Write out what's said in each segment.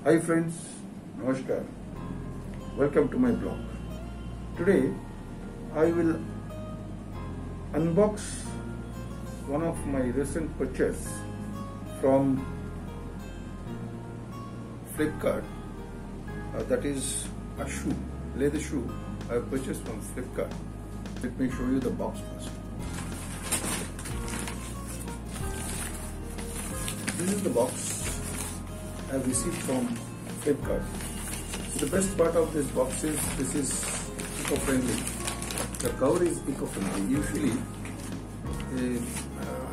Hi friends, Namaskar. Welcome to my blog. Today I will unbox one of my recent purchase from Flipkart. That is a shoe, leather shoe I purchased from Flipkart. Let me show you the box first. This is the box I received from Flipkart. The best part of this box is this is eco-friendly. The cover is eco-friendly. Usually,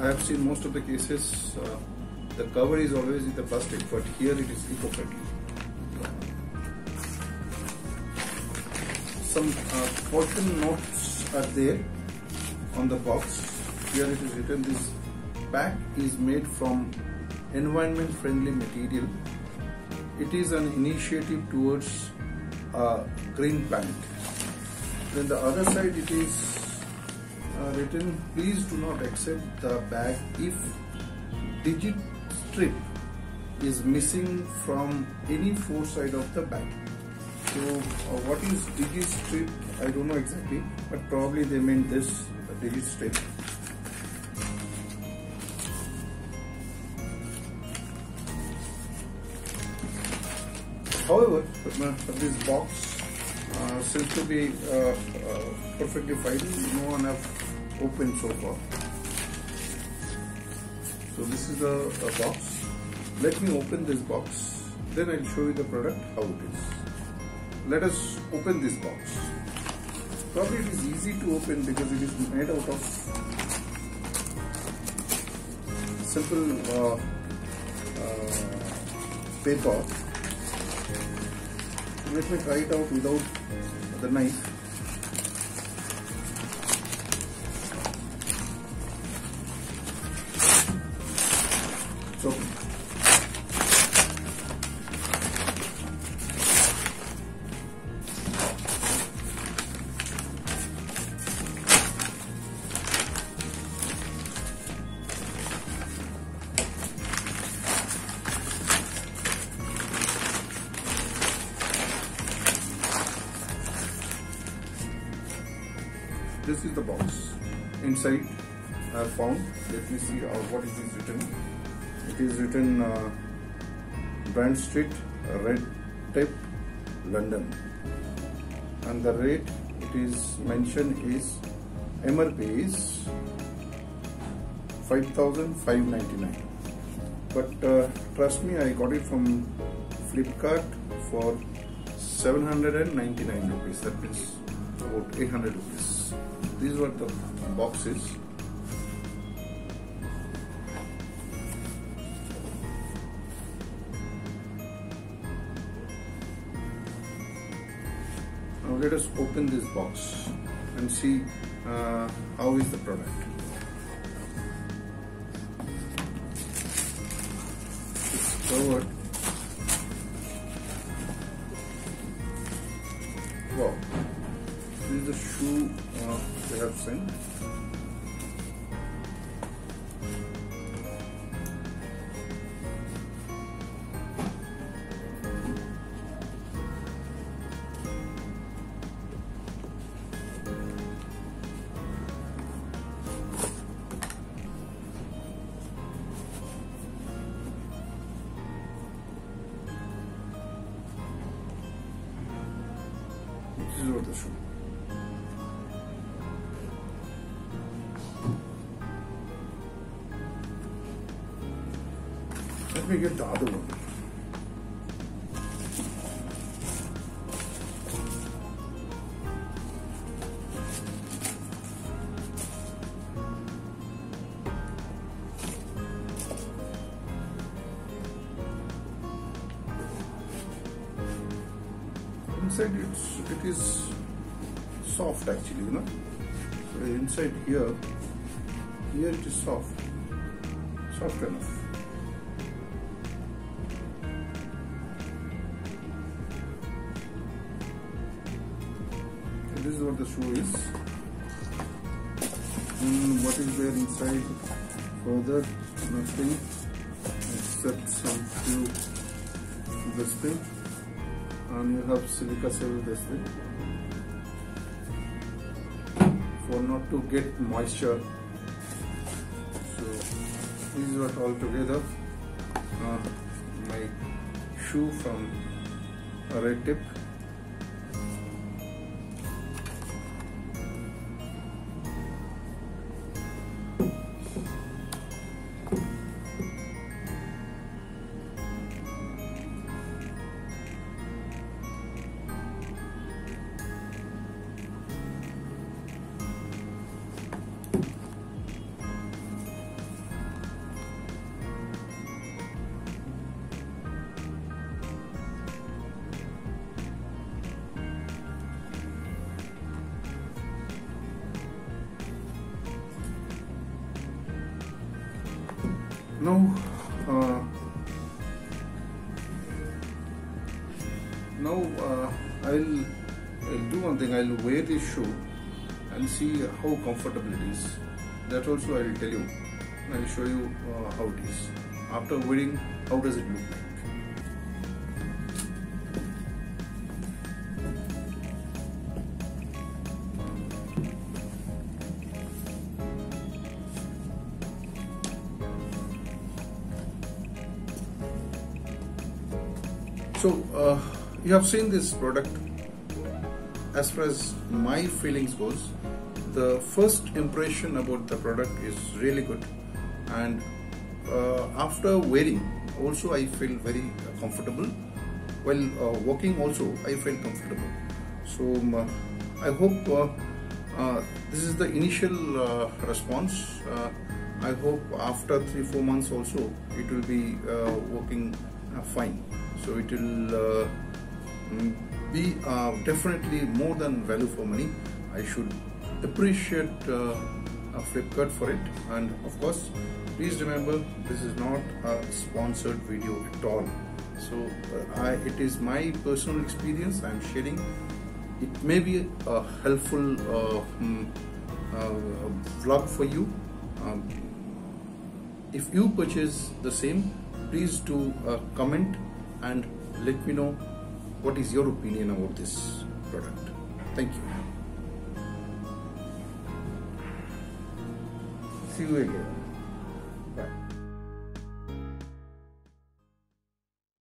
I have seen most of the cases the cover is always in the plastic, but here it is eco-friendly. Some caution notes are there on the box. Here it is written this bag is made from environment friendly material. It is an initiative towards a green planet. Then the other side it is written, please do not accept the bag if digit strip is missing from any four side of the bag. So what is digit strip? I don't know exactly, but probably they meant this digit strip. However, this box seems to be perfectly fine. No one have opened so far. So this is the box. Let me open this box. Then I'll show you the product, how it is. Let us open this box. Probably it is easy to open because it is made out of simple paper. Let me try it out without the knife. So this is the box. Inside I have found, let me see what is this written. It is written Brand Street, Red Tape, London, and the rate it is mentioned is MRP is 5,599. But trust me, I got it from Flipkart for 799 rupees. That means about 800 rupees. These were the boxes. Now let us open this box and see how is the product. It's covered. Wow. This is the shoe they have sent. This is what the shoe. Let me get the other one. Inside it is soft actually, you know. So inside here it is soft enough. This is what the shoe is. And what is there inside? Further, nothing except some few this thing, and you have silica gel this thing for not to get moisture. So this is what all together. My shoe from Red Tip. Now I'll do one thing. I'll wear this shoe and see how comfortable it is. That also I'll tell you. I'll show you how it is. After wearing, how does it look like? So you have seen this product. As far as my feelings goes, the first impression about the product is really good, and after wearing also I feel very comfortable. While walking also I feel comfortable. So I hope this is the initial response. I hope after 3-4 months also it will be working fine. So it will be definitely more than value for money. I should appreciate Flipkart for it. And of course, please remember, this is not a sponsored video at all. So it is my personal experience I am sharing. It may be a helpful vlog for you. If you purchase the same, please do comment and let me know what is your opinion about this product. Thank you. See you again.